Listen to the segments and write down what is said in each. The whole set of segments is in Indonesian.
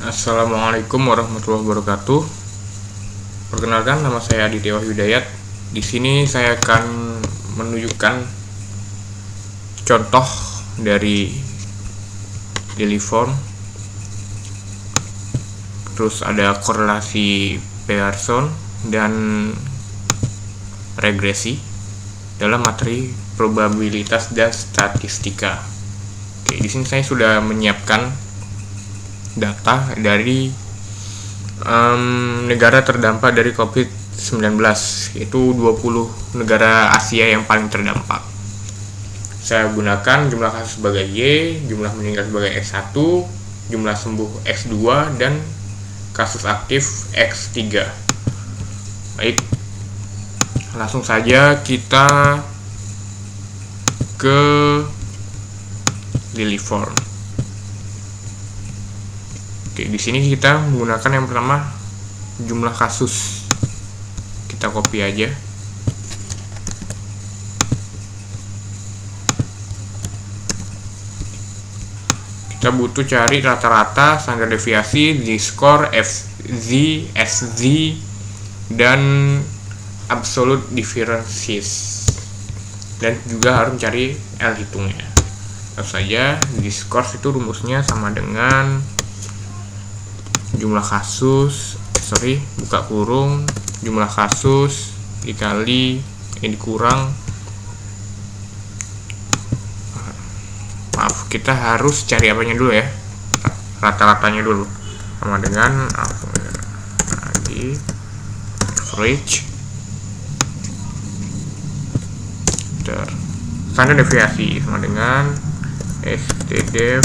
Assalamualaikum warahmatullahi wabarakatuh. Perkenalkan, nama saya Aditya Wahyudayat. Di sini saya akan menunjukkan contoh dari daily form. Terus ada korelasi Pearson dan regresi dalam materi probabilitas dan statistika. Oke, di sini saya sudah menyiapkan data dari negara terdampak dari COVID-19, yaitu 20 negara Asia yang paling terdampak. Saya gunakan jumlah kasus sebagai Y, jumlah meninggal sebagai X1, jumlah sembuh X2, dan kasus aktif X3. Baik, langsung saja kita ke daily form. Oke, di sini kita menggunakan yang pertama jumlah kasus. Kita copy aja. Kita butuh cari rata-rata, standar deviasi, z-score, FZ, SZ, dan absolute differences. Dan juga harus mencari L hitungnya. Langsung saja, z-score itu rumusnya sama dengan jumlah kasus, buka kurung, jumlah kasus dikali ini dikurang, maaf, kita harus cari apanya dulu ya, rata-ratanya dulu, sama dengan average standar deviasi sama dengan stdef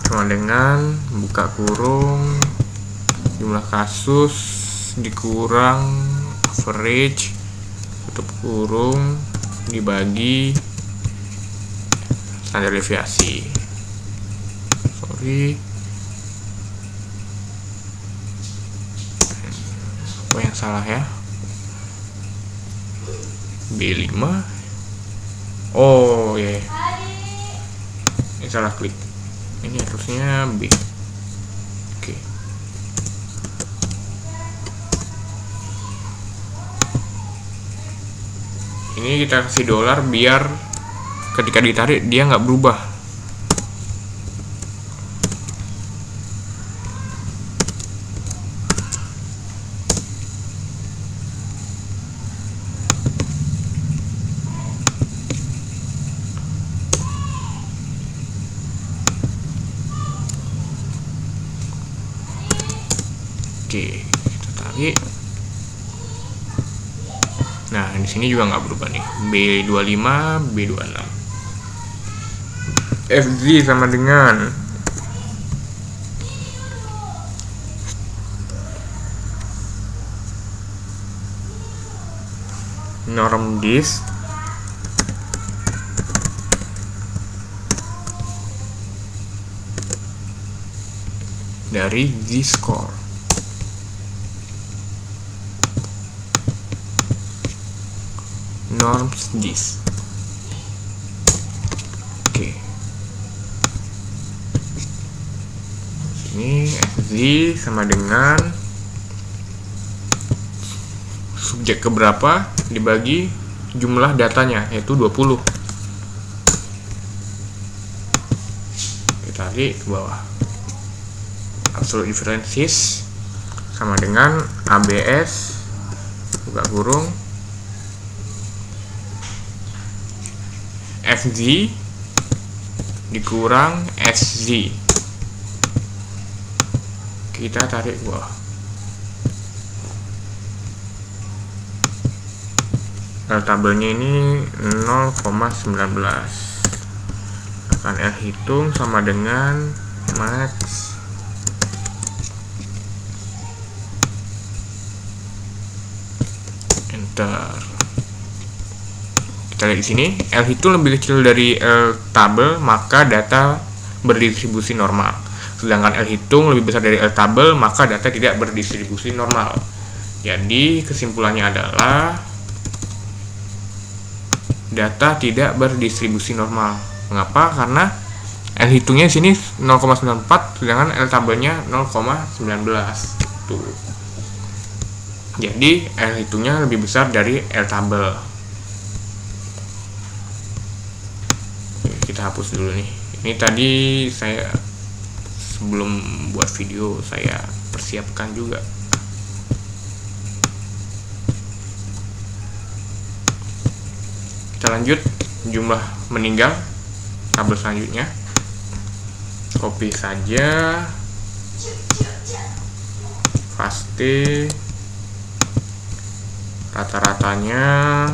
sama dengan buka kurung jumlah kasus dikurang average tutup kurung dibagi standar deviasi. Apa yang salah ya? B5. Oh ya, ini salah klik. Ini harusnya B. Oke. Ini kita kasih dolar biar ketika ditarik dia nggak berubah. Oke, kita tarik. Nah, di sini juga nggak berubah nih. B25, B26. FZ sama dengan norm dis dari z-score. Norms dis. Oke. Ini FZ sama dengan subjek keberapa dibagi jumlah datanya, yaitu 20. Kita tarik ke bawah. Absolute differences sama dengan ABS buka kurung FZ dikurang SZ. Kita tarik ke bawah. Tabelnya ini 0,19. Akan L hitung sama dengan max enter. Kita lihat di sini, L itu lebih kecil dari L tabel, maka data berdistribusi normal. Sedangkan L hitung lebih besar dari L tabel, maka data tidak berdistribusi normal. Jadi kesimpulannya adalah data tidak berdistribusi normal. Mengapa? Karena L hitungnya di sini 0,94 sedangkan L tabelnya 0,19. Tuh. Jadi L hitungnya lebih besar dari L tabel. Kita hapus dulu nih. Ini tadi saya sebelum buat video saya persiapkan juga. Kita lanjut jumlah meninggal tabel selanjutnya. Copy saja, paste rata-ratanya,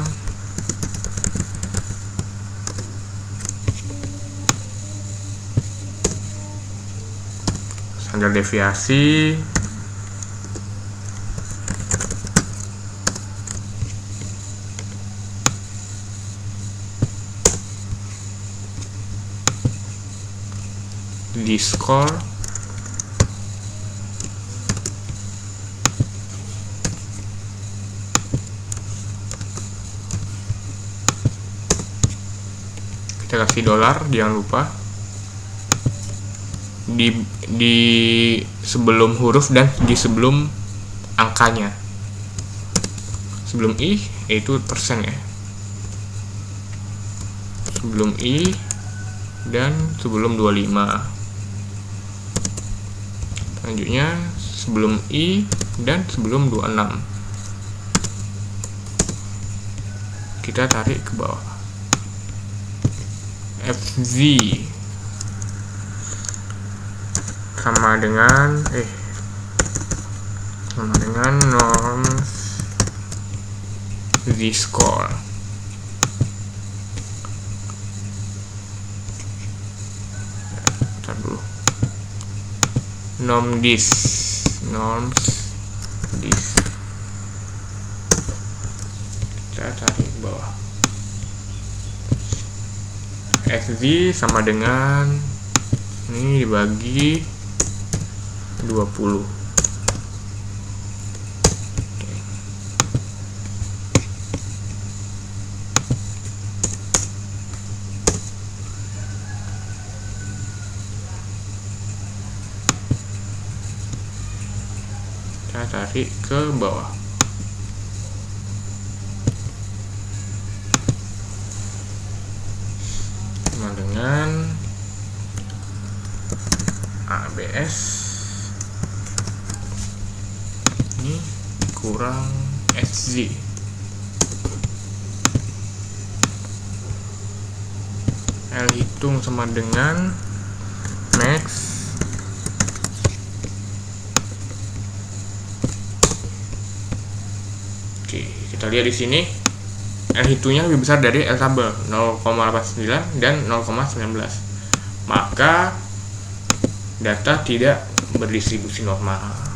standar deviasi, D-score, kita kasih dolar, jangan lupa di sebelum huruf dan di sebelum angkanya. Sebelum i yaitu persen ya, sebelum i dan sebelum 25. Selanjutnya sebelum i dan sebelum 26. Kita tarik ke bawah. FZ sama dengan norms Z-score. Bentar dulu. Norms dis. Kita tarik ke bawah. XZ sama dengan ini dibagi 20. Kita tarik ke bawah. Sama dengan ABS ini kurang SZ. L hitung sama dengan max kita lihat di sini L hitungnya lebih besar dari L tabel 0,89 dan 0,19. Maka data tidak berdistribusi normal.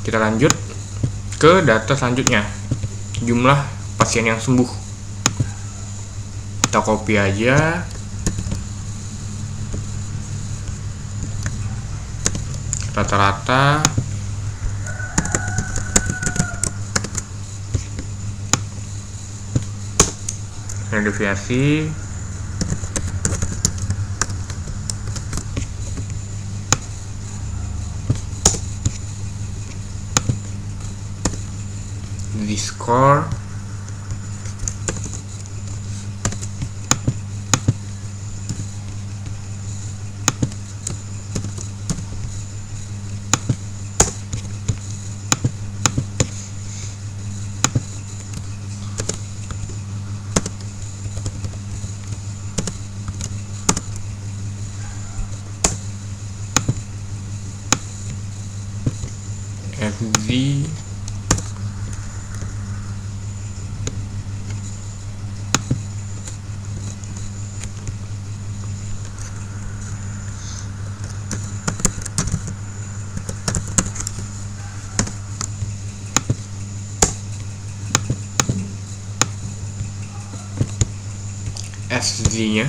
Kita lanjut ke data selanjutnya, jumlah pasien yang sembuh. Kita copy aja, rata-rata, deviasi, D-score, FZ, SZ-nya.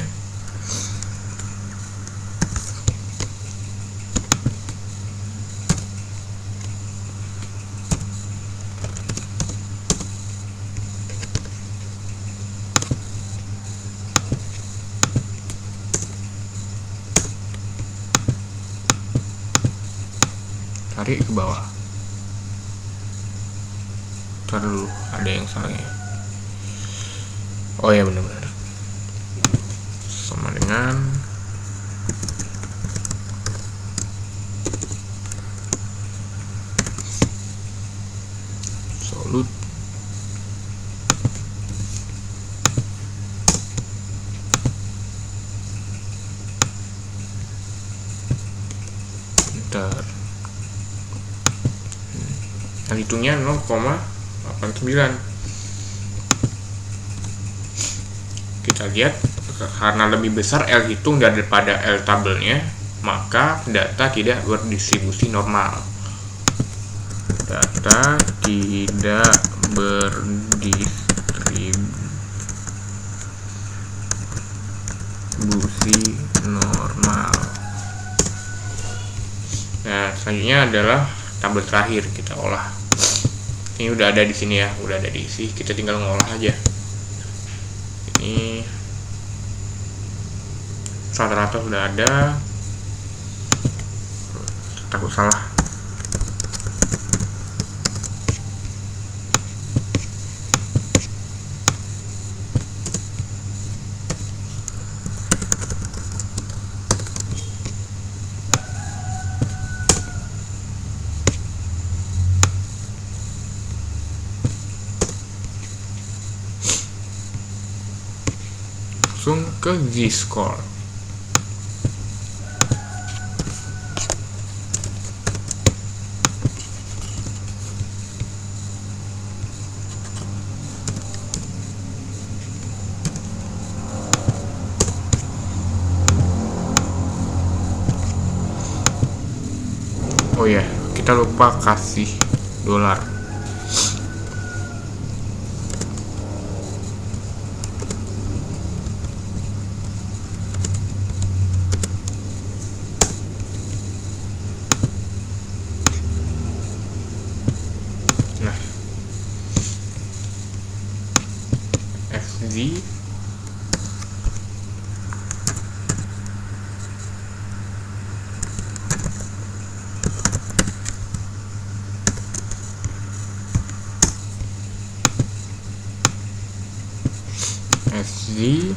Tarik ke bawah. Ntar dulu, ada yang salah ya. Oh ya, benar-benar sama dengan absolute bentar. Hitungnya 0,89. Kita lihat karena lebih besar L hitung daripada L tabelnya, maka data tidak berdistribusi normal. Data tidak berdistribusi normal. Nah, selanjutnya adalah tabel terakhir kita olah. Ini udah ada di sini ya, udah ada diisi, kita tinggal ngolah aja. Ini rata-rata sudah ada. Takut salah. Langsung ke Z-score. Oh ya, kita lupa kasih dolar. Nah, FZ SZ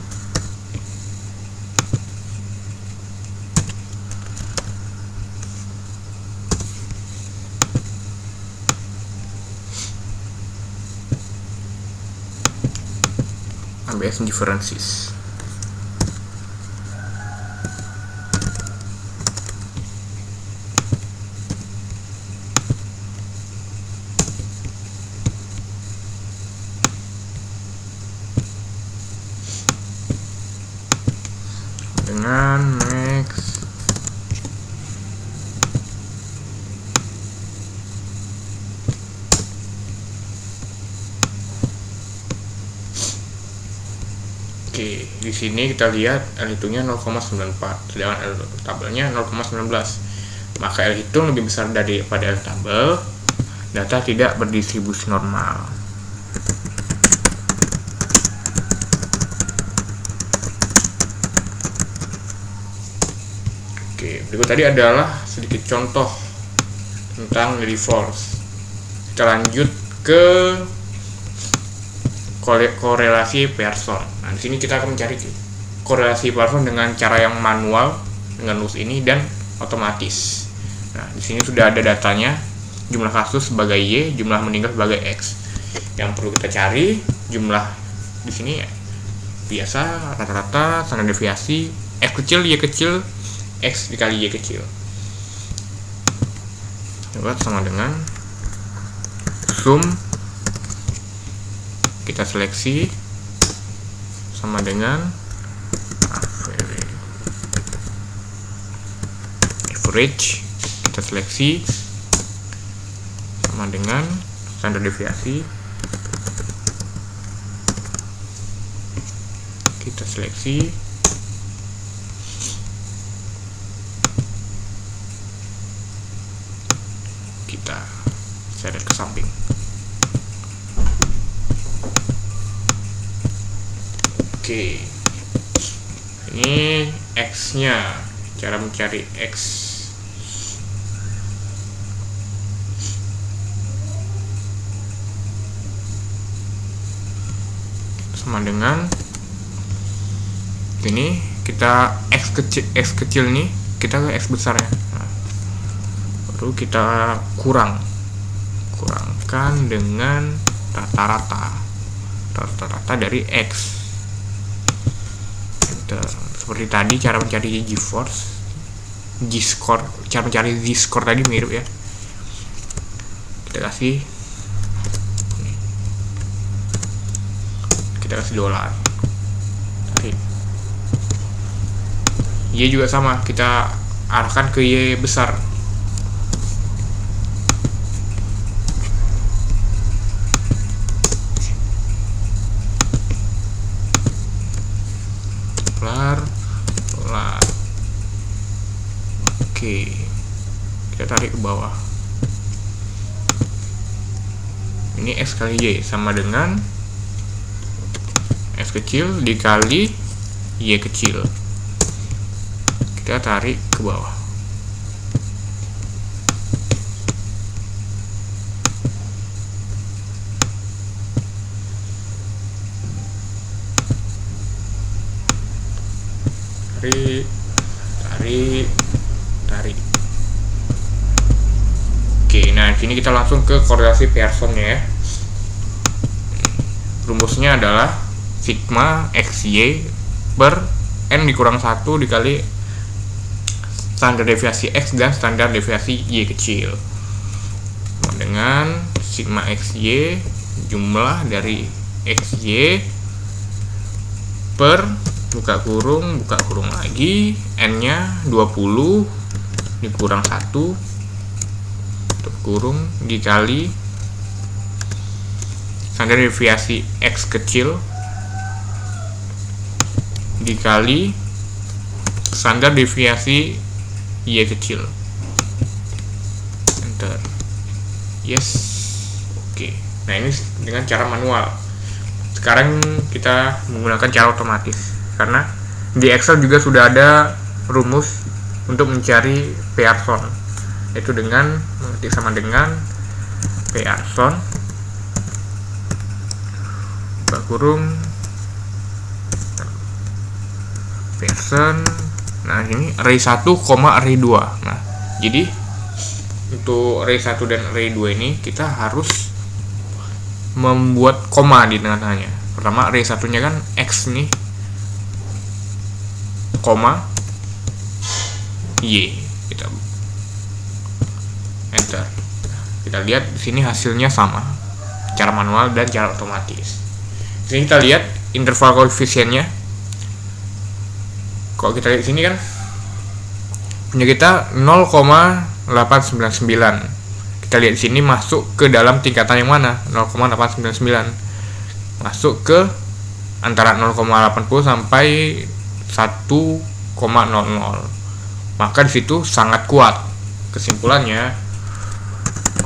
ABS differences. Dengan next. Oke, di sini kita lihat L hitungnya 0,94, sedangkan L tabelnya 0,19. Maka L hitung lebih besar daripada L tabel. Data tidak berdistribusi normal. Oke, berikut tadi adalah sedikit contoh tentang reverse. Kita lanjut ke korelasi Pearson. Nah, di sini kita akan mencari korelasi Pearson dengan cara yang manual dengan rules ini dan otomatis. Nah, di sini sudah ada datanya, jumlah kasus sebagai Y, jumlah meninggal sebagai X. Yang perlu kita cari jumlah di sini biasa rata-rata, standar deviasi, X kecil, Y kecil, X dikali Y kecil. Coba sama dengan sum, kita seleksi sama dengan average, kita seleksi sama dengan standar deviasi, kita kita seleksi, kita seret ke samping. Oke, ini X nya, cara mencari X. Sama dengan ini, kita X kecil nih, kita ke X besar ya. Nah, baru kita kurangkan dengan rata-rata dari X. Seperti tadi cara mencari G-score, cara mencari Z-score tadi mirip ya. Kita kasih dolar. Tarik. Y juga sama, kita arahkan ke Y besar. Dolar. Oke, kita tarik ke bawah. Ini X kali Y sama dengan X kecil dikali Y kecil. Kita tarik ke bawah. Tarik. Oke, nah sini kita langsung ke korelasi Pearsonnya ya. Rumusnya adalah sigma XY per N dikurang 1 dikali standar deviasi X dan standar deviasi Y kecil. Dengan sigma XY, jumlah dari XY per buka kurung lagi, N nya 20 dikurang 1 tutup kurung dikali standar deviasi X kecil dikali standar deviasi Y kecil. Enter. Yes. Oke. Nah, ini dengan cara manual. Sekarang kita menggunakan cara otomatis, karena di Excel juga sudah ada rumus untuk mencari Pearson, yaitu dengan mengetik sama dengan Pearson buka kurung Pearson. Nah, ini array 1, array 2. Nah, jadi untuk array 1 dan array 2 ini kita harus membuat koma di tengah-tengahnya. Pertama, array 1-nya kan X nih, koma Y, kita enter. Kita lihat di sini hasilnya sama, cara manual dan cara otomatis. Sini kita lihat interval koefisiennya. Kalau kita lihat di sini kan punya kita 0,899. Kita lihat di sini masuk ke dalam tingkatan yang mana? 0,899. Masuk ke antara 0,80 sampai 1,00. Maka di situ sangat kuat. Kesimpulannya,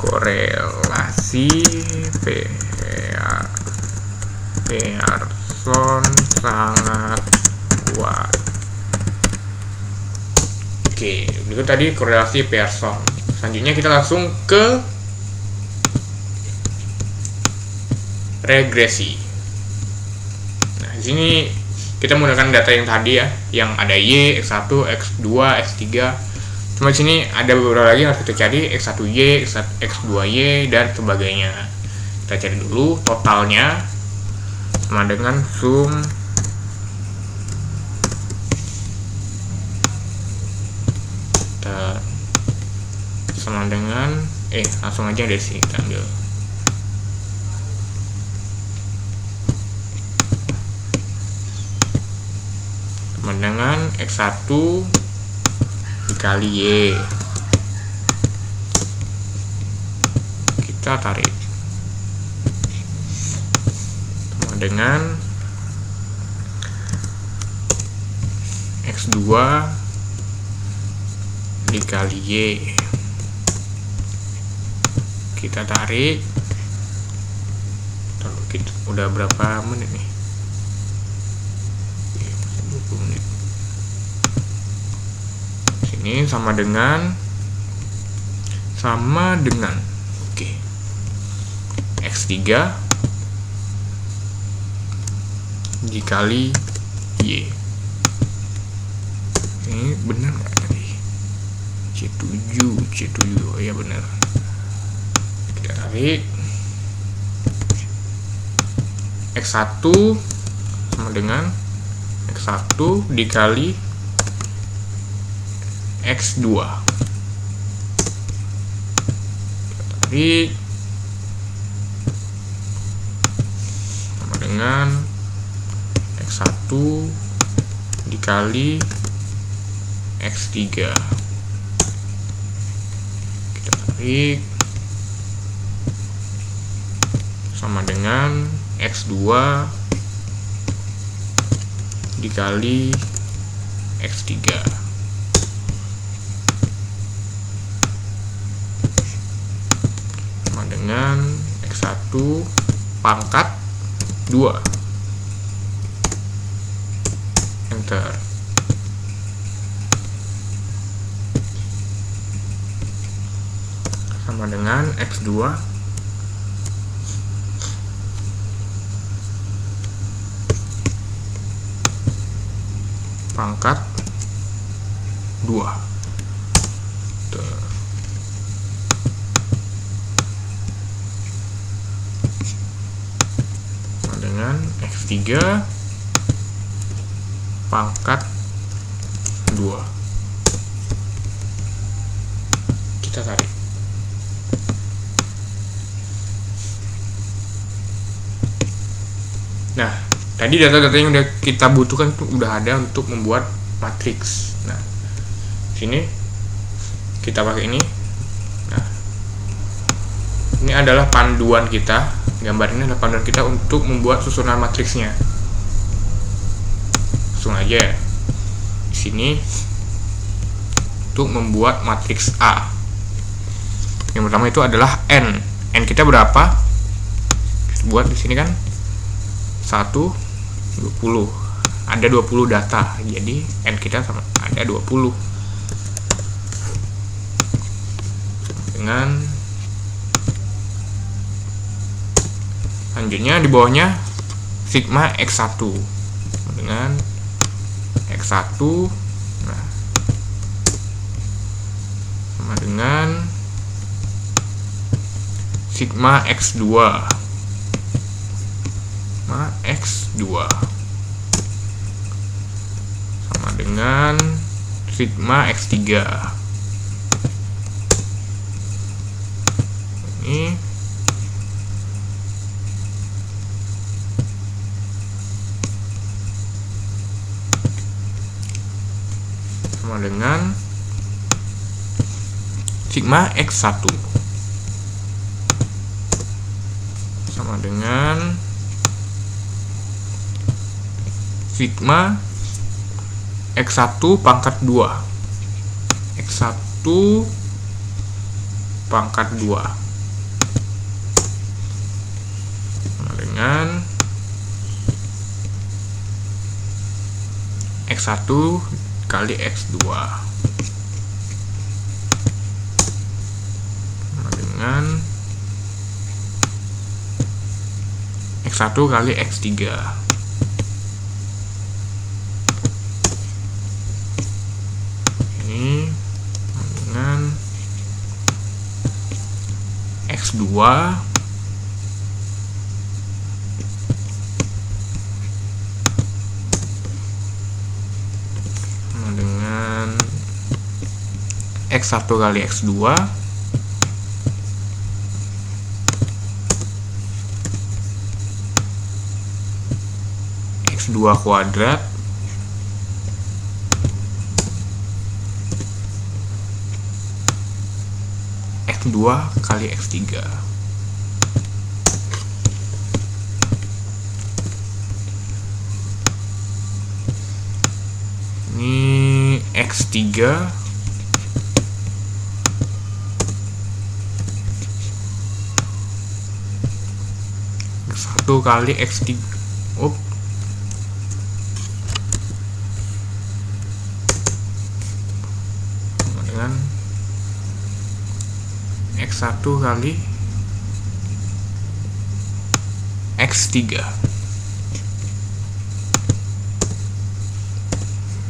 korelasi Pearson sangat kuat. Oke, itu tadi korelasi Pearson. Selanjutnya kita langsung ke regresi. Nah, di sini kita menggunakan data yang tadi ya, yang ada Y, X1, X2, X3. Cuma di sini ada beberapa lagi yang harus kita cari, X1Y, X2Y, dan sebagainya. Kita cari dulu totalnya sama dengan sum sama dengan langsung aja dari sini kita ambil sama dengan X1 dikali Y. Kita tarik sama dengan X2 dikali Y. Kita tarik. Kita udah berapa menit nih? 20 menit. Sini sama dengan oke, X3 dikali Y. Ini benar nggak tadi? C7, oh ya benar. Kita tarik. X1 sama dengan X1 dikali X2. Kita tarik. Sama dengan X1 dikali X3. Kita tarik. Sama dengan X2 dikali X3. Sama dengan X1 pangkat 2. Enter. Sama dengan X2 pangkat 2. Sama dengan X3 pangkat 2. Kita tarik. Nah, tadi data-data yang udah kita butuhkan tuh udah ada untuk membuat matriks. Nah, sini kita pakai ini. Nah, ini adalah panduan kita. Gambar ini adalah panduan kita untuk membuat susunan matriksnya. Langsung aja di sini untuk membuat matriks A. Yang pertama itu adalah n. N kita berapa? Kita buat di sini kan 1, 20. Ada 20 data. Jadi n kita sama ada 20. Dengan selanjutnya di bawahnya sigma X1 dengan X1, nah, sama dengan sigma X2 sama dengan sigma X3. Ini sama dengan sigma X1 sama dengan sigma X1 pangkat 2. X1 pangkat 2 sama dengan X1 kali X2 sama dengan X1 kali X3. Ini dengan X2 sama dengan X1 kali X2 X2 kuadrat X2 kali X3. Ini X3 1 kali X3 dengan X1 kali X3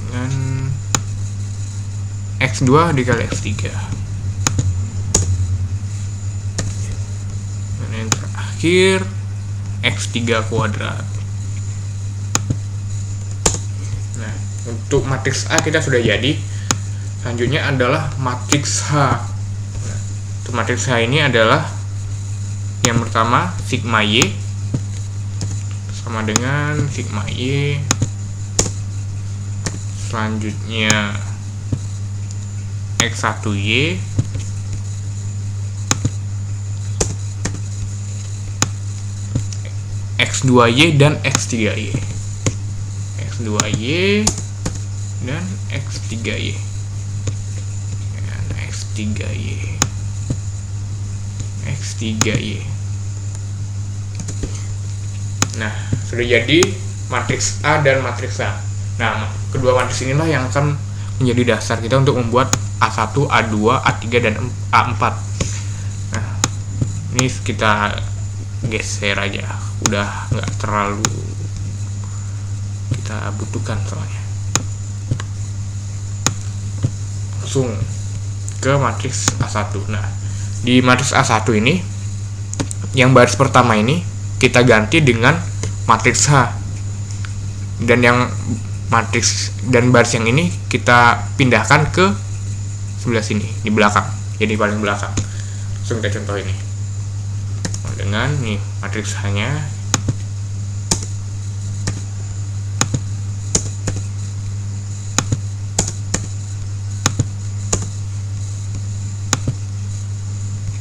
dengan X2 dikali X3 dan yang terakhir X3 kuadrat. Nah, untuk matriks A kita sudah jadi. Selanjutnya adalah matriks H. Nah, untuk matriks H ini adalah yang pertama sigma Y sama dengan sigma Y. Selanjutnya X1Y X2Y dan X3Y. X2Y dan X3Y. Dan X3Y. X3Y. Nah, sudah jadi matriks A dan matriks A. Nah, kedua matriks inilah yang akan menjadi dasar kita untuk membuat A1, A2, A3, dan A4. Nah, ini kita geser aja, udah nggak terlalu kita butuhkan soalnya. Langsung ke matriks A1. Nah, di matriks A1 ini yang baris pertama ini kita ganti dengan matriks H, dan yang matriks dan baris yang ini kita pindahkan ke sebelah sini di belakang, jadi paling belakang. Langsung kita contoh ini dengan nih matriks H-nya.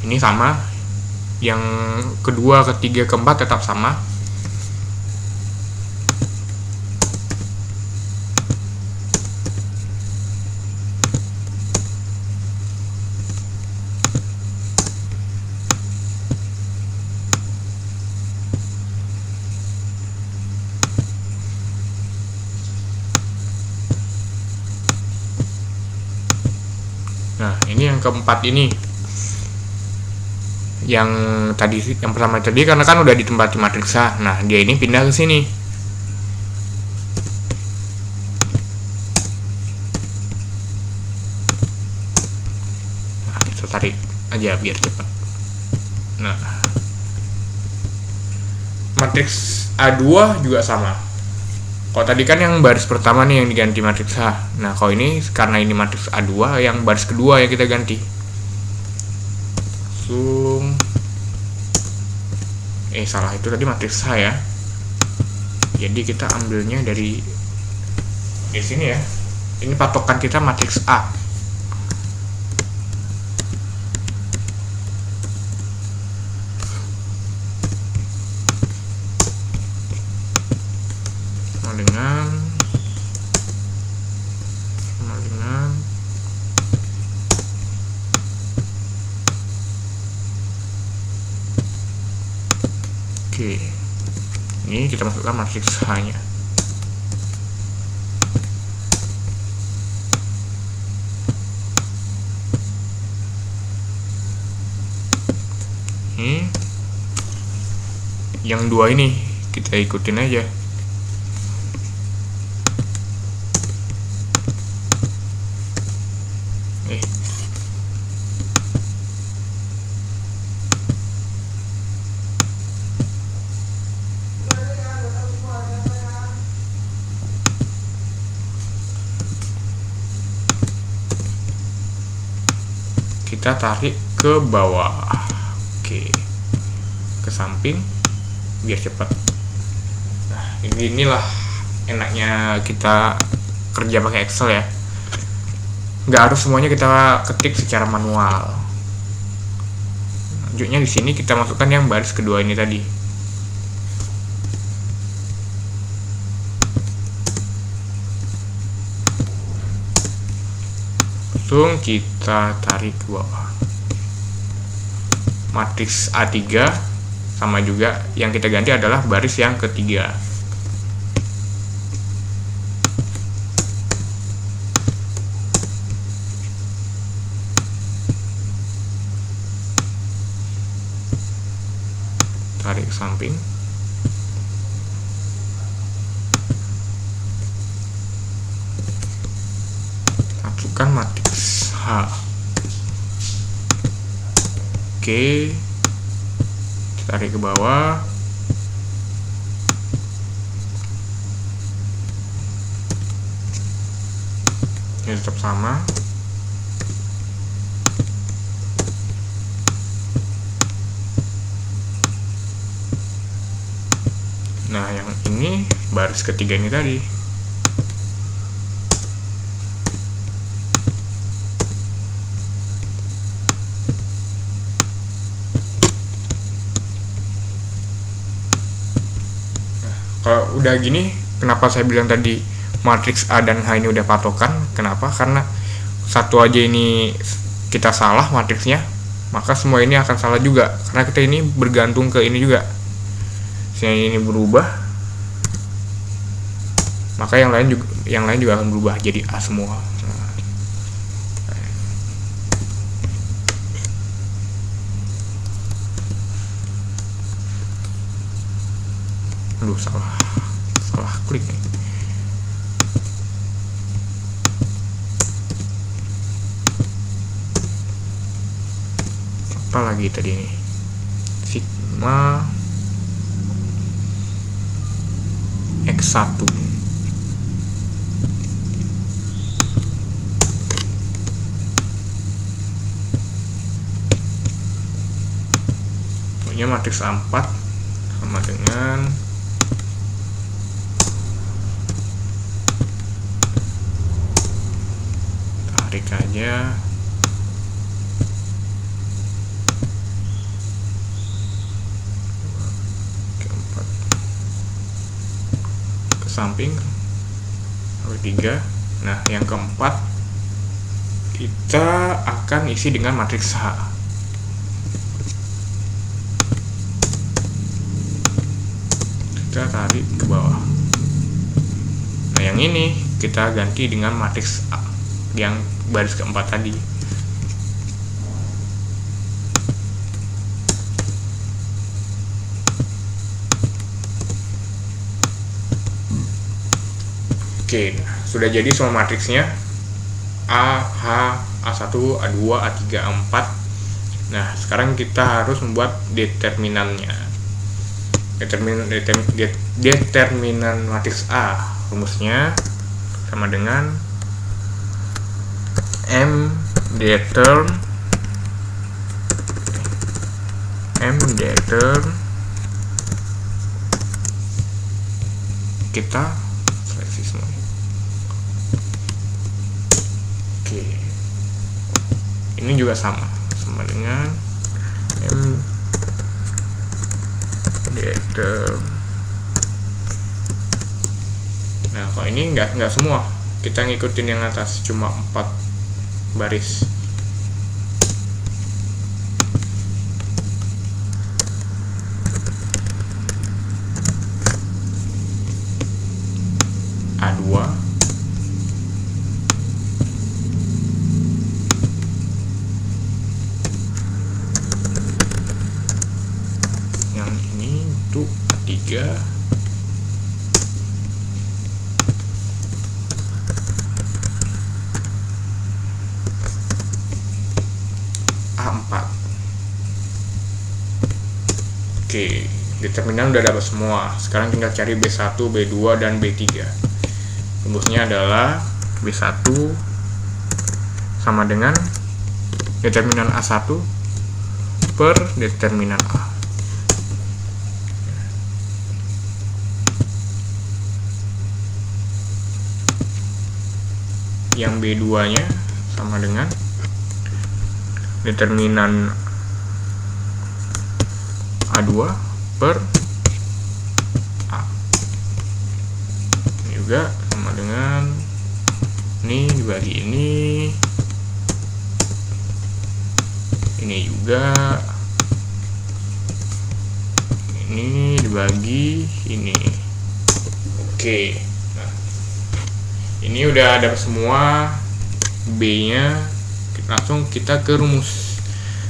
Ini sama, yang kedua, ketiga, keempat tetap sama. Nah, ini yang keempat ini. Yang tadi, yang pertama tadi karena kan udah ditempati matriks A. Nah, dia ini pindah ke sini. Nah, kita tarik aja biar cepat. Nah, matriks A2 juga sama. Kalau tadi kan yang baris pertama nih yang diganti matriks H. Nah, kalau ini karena ini matriks A2, yang baris kedua yang kita ganti. Langsung salah, itu tadi matriks H ya. Jadi kita ambilnya dari sini ya. Ini patokan kita matriks A. Dengan oke, ini kita masukkan matriks H-nya. Ini yang dua ini kita ikutin aja. Kita tarik ke bawah, oke, ke samping biar cepat. Nah, inilah enaknya kita kerja pakai Excel ya, nggak harus semuanya kita ketik secara manual. Lanjutnya di sini kita masukkan yang baris kedua ini tadi. langsung kita tarik ke bawah. Matriks A3 sama juga, yang kita ganti adalah baris yang ketiga. Tarik ke samping. Masukkan matriks H. Oke, tarik ke bawah. Ini tetap sama. Nah, yang ini baris ketiga ini tadi. Kalau udah gini, kenapa saya bilang tadi matriks A dan H ini udah patokan? Kenapa? Karena satu aja ini kita salah matriksnya, maka semua ini akan salah juga. Karena kita ini bergantung ke ini juga. Yang ini berubah, maka yang lain juga akan berubah jadi A semua. Aduh, salah klik nih. Apa lagi tadi nih? Sigma X1. Punya matriks A4 sama dengan tarik aja. Keempat ke samping sampai 3. Nah, yang keempat kita akan isi dengan matriks H. Kita tarik ke bawah. Nah, yang ini kita ganti dengan matriks A yang baris keempat tadi. Oke, nah, sudah jadi semua matriksnya A, H, A1, A2, A3, A4. Nah, sekarang kita harus membuat determinannya. Determinan matriks A, rumusnya sama dengan M deter kita seleksi semua. Oke, ini juga sama dengan M deter. Nah, kalau ini nggak semua, kita ngikutin yang atas, cuma 4 baris. A2, yang ini untuk A3, A4. Oke, determinan udah dapat semua. Sekarang tinggal cari B1, B2, dan B3. Rumusnya adalah B1 sama dengan determinan A1 per determinan A. Yang B2 nya sama dengan determinan A2 per A. Ini juga sama dengan ini dibagi ini ini juga, ini dibagi ini. Oke, nah ini udah ada semua B nya. Langsung kita ke rumus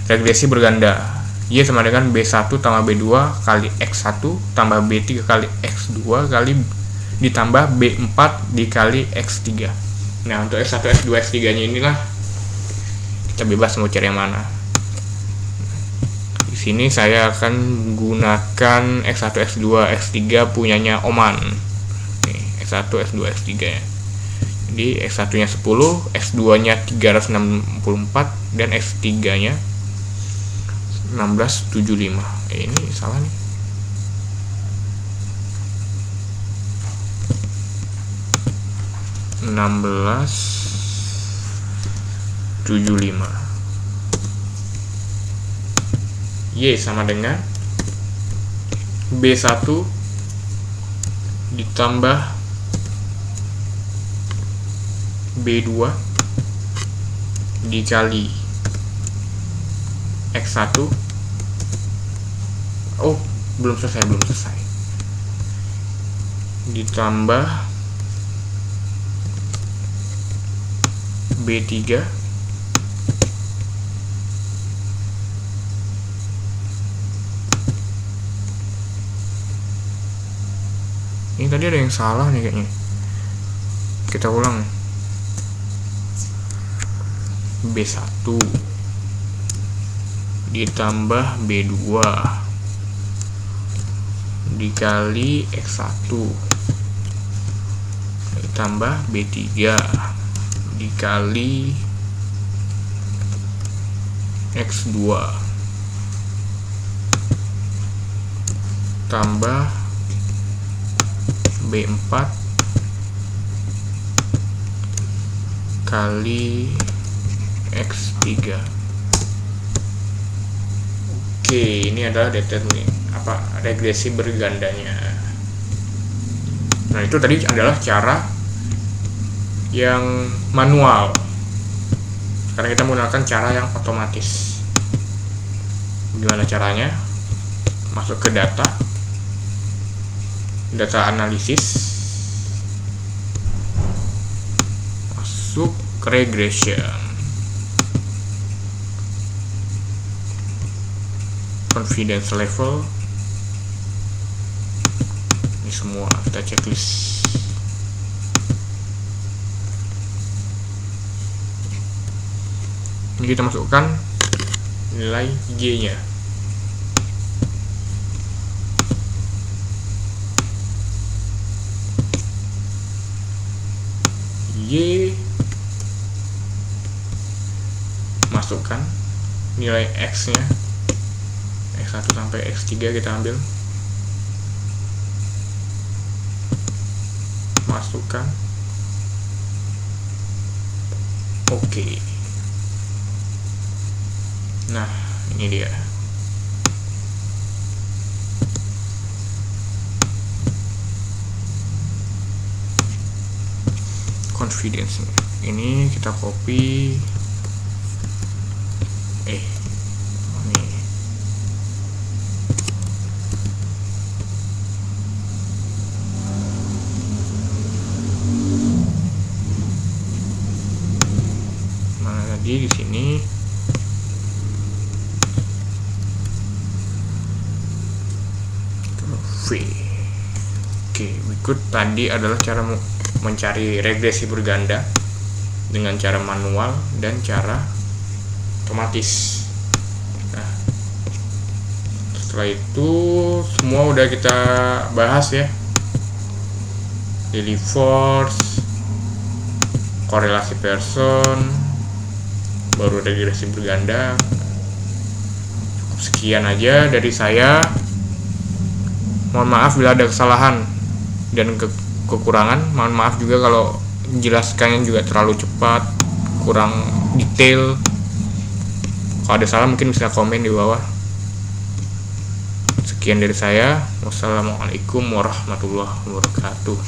regresi berganda. Y sama dengan B1 tambah B2 kali X1 tambah B3 kali X2 kali ditambah B4 dikali X3. Nah, untuk X1, X2, X3 nya inilah kita bebas mau cari yang mana. Di sini saya akan menggunakan X1, X2, X3 punyanya Oman. Nih, X1, X2, X3 ya. Jadi X1 nya 10, X2 nya 364 dan X3 nya 1675. Ini salah nih. Y sama dengan B1 ditambah B2 dikali X1. Oh, belum selesai ditambah B3 ini tadi ada yang salah nih kayaknya. Kita ulang. B1 ditambah B2 dikali X1 ditambah B3 dikali X2 tambah B4 kali X3. Oke, ini adalah regresi bergandanya. Nah, itu tadi adalah cara yang manual. Sekarang kita menggunakan cara yang otomatis. Gimana caranya? Masuk ke data analisis, masuk ke regression, confidence level, ini semua kita checklist. Ini kita masukkan nilai Y nya. Y masukkan nilai X nya, X1 sampai X3 kita ambil, masukkan. Oke. Nah, ini dia. Confidence ini kita copy. Ini mana tadi di sini. Oke, berikut tadi adalah cara mencari regresi berganda dengan cara manual dan cara otomatis. Nah, setelah itu semua udah kita bahas ya. Daily force, korelasi person, baru regresi berganda. Cukup sekian aja dari saya. Mohon maaf bila ada kesalahan dan kekurangan. Mohon maaf juga kalau menjelaskannya juga terlalu cepat, kurang detail. Kalau ada salah mungkin bisa komen di bawah. Sekian dari saya. Wassalamualaikum warahmatullahi wabarakatuh.